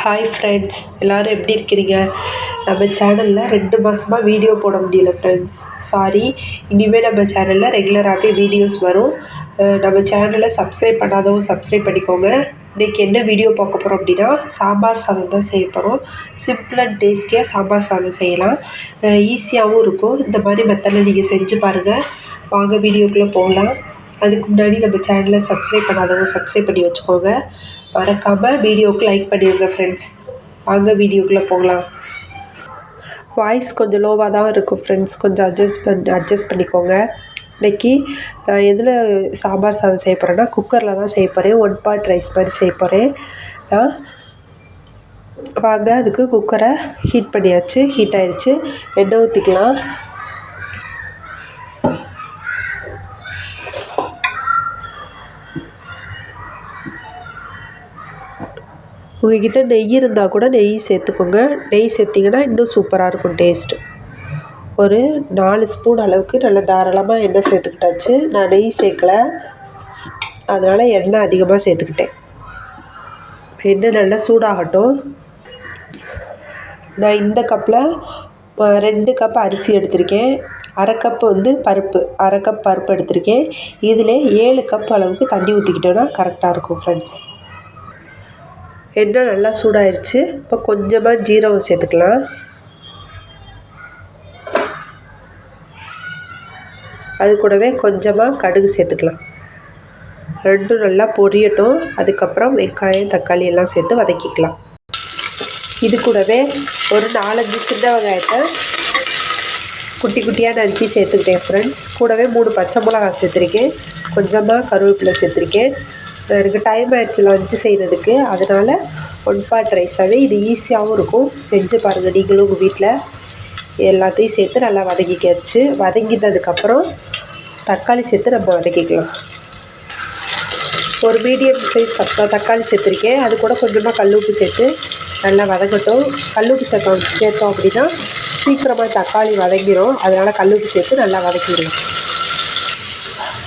Hi friends, எல்லோரும் எப்படி இருக்கிறீங்க? நம்ம சேனலில் 2 மாதமாக வீடியோ போட முடியல ஃப்ரெண்ட்ஸ். சாரி. இனிமேல் நம்ம சேனலில் ரெகுலராகவே வீடியோஸ் வரும். நம்ம சேனலை சப்ஸ்கிரைப் பண்ணாதவங்க சப்ஸ்கிரைப் பண்ணிக்கோங்க. இன்றைக்கி என்ன வீடியோ பார்க்க போகிறோம் அப்படின்னா, சாம்பார் சாதம் தான் செய்ய போகிறோம். சிம்பிள் அண்ட் டேஸ்டியாக சாம்பார் சாதம் செய்யலாம். ஈஸியாகவும் இருக்கும். இந்த மாதிரி மெத்தடில் நீங்கள் செஞ்சு பாருங்கள். வாங்க வீடியோக்குள்ளே போகலாம். அதுக்கு முன்னாடி நம்ம சேனலை சப்ஸ்கிரைப் பண்ணாதவங்க சப்ஸ்கிரைப் பண்ணி வச்சுக்கோங்க. மறக்காமல் வீடியோவுக்கு லைக் பண்ணிடுங்க ஃப்ரெண்ட்ஸ். வாங்க வீடியோக்குள்ளே போகலாம். வாய்ஸ் கொஞ்சம் லோவாக தான் இருக்கும் ஃப்ரெண்ட்ஸ், கொஞ்சம் அட்ஜஸ்ட் பண்ணிக்கோங்க. இன்றைக்கி நான் எதில் சாம்பார் சாதம் செய்ய போகிறேன்னா, குக்கரில் தான் செய்ய போகிறேன். 1 part ரைஸ் மாதிரி செய்ய போகிறேன். வாங்க அதுக்கு குக்கரை ஹீட் பண்ணியாச்சு. ஹீட் ஆயிடுச்சு. எண்ணெய் ஊற்றிக்கலாம். உங்கள்கிட்ட நெய் இருந்தால் கூட நெய் சேர்த்துக்கோங்க. நெய் சேர்த்திங்கன்னா இன்னும் சூப்பராக இருக்கும் டேஸ்ட்டு. ஒரு 4 ஸ்பூன் அளவுக்கு நல்லா தாராளமாக எண்ணெய் சேர்த்துக்கிட்டாச்சு. நான் நெய் சேர்க்கலை, அதனால் எண்ணெய் அதிகமாக சேர்த்துக்கிட்டேன். எண்ணெய் நல்லா சூடாகட்டும். நான் இந்த கப்பில் 2 கப் அரிசி எடுத்திருக்கேன். அரை கப்பு பருப்பு, அரை கப் பருப்பு எடுத்திருக்கேன். இதில் 7 கப் அளவுக்கு தண்ணி ஊற்றிக்கிட்டோன்னா கரெக்டாக இருக்கும் ஃப்ரெண்ட்ஸ். எண்ணெய் நல்லா சூடாயிருச்சு. இப்போ கொஞ்சமாக ஜீரகம் சேர்த்துக்கலாம். அது கூடவே கொஞ்சமாக கடுகு சேர்த்துக்கலாம். ரெண்டும் நல்லா பொரியட்டும். அதுக்கப்புறம் வெங்காயம், தக்காளி எல்லாம் சேர்த்து வதக்கிக்கலாம். இது கூடவே ஒரு 4-5 சின்ன வெங்காயத்தை குட்டி குட்டியாக நறுக்கி சேர்த்துக்கிட்டேன் ஃப்ரெண்ட்ஸ். கூடவே 3 பச்சை மிளகாய் சேர்த்துருக்கேன். கொஞ்சமாக கருவேப்பிலை சேர்த்துருக்கேன். எனக்கு டைம் ஆகிடுச்சு லஞ்சு செய்கிறதுக்கு, அதனால் 1 part ரைஸாகவே இது ஈஸியாகவும் இருக்கும். செஞ்சு பாருங்கள் நீங்களும் உங்கள் வீட்டில். எல்லாத்தையும் சேர்த்து நல்லா வதக்கிக்காச்சு. வதங்கினதுக்கப்புறம் தக்காளி சேர்த்து நம்ம வதக்கிக்கலாம். ஒரு மீடியம் சைஸ் தக்காளி சேர்த்துருக்கேன். அது கூட கொஞ்சமாக கல்லுப்பு சேர்த்து நல்லா வதங்கட்டும். கல்லுப்பு சேர்த்தோம் அப்படின்னா சீக்கிரமாக தக்காளி வதங்கிடும். அதனால் கல்லுப்பு சேர்த்து நல்லா வதக்கிடுவோம்.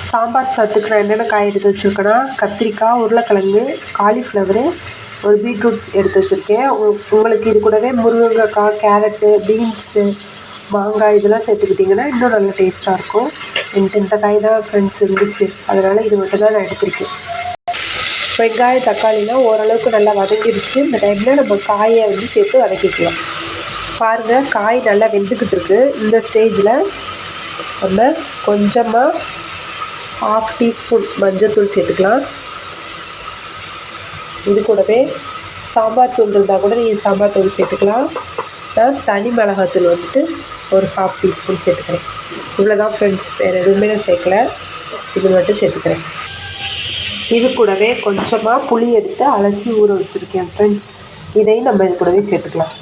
சாம்பார் சாதத்துக்கு நான் என்னென்ன காய் எடுத்து வச்சுருக்கேன்னா, கத்திரிக்காய், உருளைக்கிழங்கு, காலிஃப்ளவரு, ஒரு பீட்ரூட் எடுத்து வச்சுருக்கேன். உங்களுக்கு இது கூடவே முருங்கைக்காய், கேரட்டு, பீன்ஸு, மாங்காய் இதெல்லாம் சேர்த்துக்கிட்டிங்கன்னா இன்னும் நல்ல டேஸ்ட்டாக இருக்கும். எனக்கு இந்த காய் தான் ஃப்ரெண்ட்ஸ் இருந்துச்சு, அதனால் இது மட்டும் தான் நான் எடுத்திருக்கேன். வெங்காயம், தக்காளிலாம் ஓரளவுக்கு நல்லா வதங்கிடுச்சு. இந்த டைமில் நம்ம காயை சேர்த்து வதக்கிக்கலாம். பாருங்கள், காய் நல்லா வெந்துக்கிட்டு இருக்குது. இந்த ஸ்டேஜில் நம்ம கொஞ்சமாக 1/2 டீஸ்பூன் மஞ்சள்தூள் சேர்த்துக்கலாம். இது கூடவே சாம்பார் தூள் இருந்தால் கூட நீங்கள் சாம்பார் தூள் சேர்த்துக்கலாம். நான் தனி மிளகாத்தூள் ஒரு 1/2 டீஸ்பூன் சேர்த்துக்கிறேன். இவ்வளோதான் ஃப்ரெண்ட்ஸ், வேறு எதுவுமே நான் சேர்க்கலை. இது மட்டும் சேர்த்துக்கிறேன். இது கூடவே கொஞ்சமாக புளி எடுத்து அலசி ஊற வச்சுருக்கேன் ஃப்ரெண்ட்ஸ். இதையும் நம்ம இது கூடவே சேர்த்துக்கலாம்.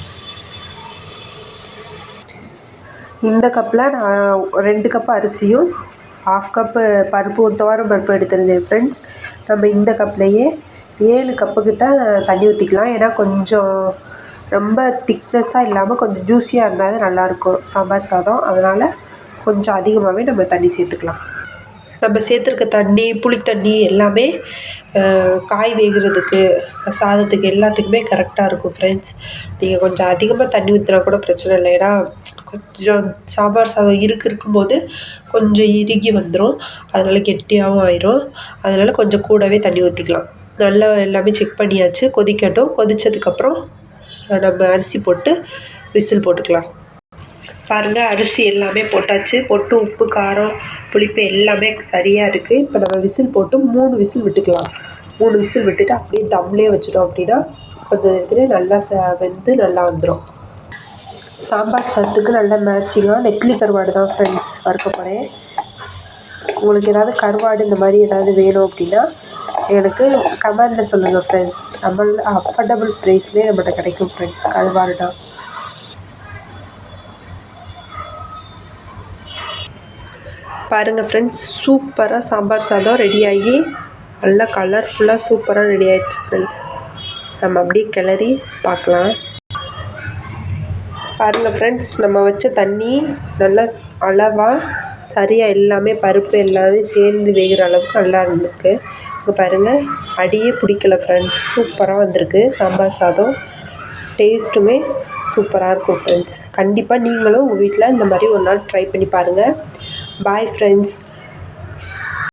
இந்த கப்பில் நான் 2 கப் அரிசியும் 1/2 கப்பு பருப்பு, துவரம் பருப்பு எடுத்துருந்தேன் ஃப்ரெண்ட்ஸ். நம்ம இந்த கப்லேயே 7 கப்புக்கிட்ட தண்ணி ஊற்றிக்கலாம். ஏன்னா கொஞ்சம் ரொம்ப திக்னஸ்ஸாக இல்லாமல் கொஞ்சம் ஜூஸியாக இருந்தால் தான் நல்லாயிருக்கும் சாம்பார் சாதம். அதனால் கொஞ்சம் அதிகமாகவே நம்ம தண்ணி சேர்த்துக்கலாம். நம்ம சேர்த்துருக்க தண்ணி, புளித்தண்ணி எல்லாமே காய் வேகிறதுக்கு, சாதத்துக்கு எல்லாத்துக்குமே கரெக்டாக இருக்கும் ஃப்ரெண்ட்ஸ். நீங்கள் கொஞ்சம் அதிகமாக தண்ணி ஊற்றினா கூட பிரச்சனை இல்லை. ஏன்னா கொஞ்சம் சாம்பார் சாதம் இருக்கும்போது கொஞ்சம் இறுகி வந்துடும். அதனால் கெட்டியாகவும் ஆயிரும். அதனால் கொஞ்சம் கூடவே தண்ணி ஊற்றிக்கலாம். நல்லா எல்லாமே செக் பண்ணியாச்சு. கொதிக்கட்டும். கொதித்ததுக்கப்புறம் நம்ம அரிசி போட்டு விசில் போட்டுக்கலாம். பாருங்கள், அரிசி எல்லாமே போட்டாச்சு. போட்டு உப்பு, காரம், புளிப்பு எல்லாமே சரியாக இருக்குது. இப்போ நம்ம விசில் போட்டு 3 விசில் விட்டுக்கலாம். 3 விசில் விட்டுட்டு அப்படியே தம்லேயே வச்சிட்டோம் அப்படின்னா கொஞ்சம் நேரத்தில் நல்லா வெந்து நல்லா வந்துடும். சாம்பார் சாதத்துக்கு நல்ல மேட்சிங்காக நெத்திலி கருவாடு தான் ஃப்ரெண்ட்ஸ் வறுக்க போகிறேன். உங்களுக்கு ஏதாவது கருவாடு இந்த மாதிரி ஏதாவது வேணும் அப்படின்னா எனக்கு கமெண்டில் சொல்லுங்கள் ஃப்ரெண்ட்ஸ். நம்ம அஃபோர்டபுள் ப்ரைஸ்லேயே நம்மகிட்ட கிடைக்கும் ஃப்ரெண்ட்ஸ் கருவாடு தான். பாருங்கள் ஃப்ரெண்ட்ஸ், சூப்பராக சாம்பார் சாதம் ரெடியாகி நல்லா கலர்ஃபுல்லாக சூப்பராக ரெடி ஆகிடுச்சு ஃப்ரெண்ட்ஸ். நம்ம அப்படியே கிளறி பார்க்கலாம். பாருங்கள் ஃப்ரெண்ட்ஸ், நம்ம வச்ச தண்ணி நல்லா அளவாக சரியாக எல்லாமே பருப்பு எல்லாமே சேர்ந்து வேகிற அளவுக்கு நல்லா இருந்திருக்கு. இங்கே பாருங்கள், அடியே பிடிக்கல ஃப்ரெண்ட்ஸ். சூப்பராக வந்திருக்கு சாம்பார் சாதம். டேஸ்ட்டுமே சூப்பராக இருக்கும் ஃப்ரெண்ட்ஸ். கண்டிப்பாக நீங்களும் உங்கள் வீட்டில் இந்த மாதிரி ஒரு நாள் ட்ரை பண்ணி பாருங்கள். Bye friends.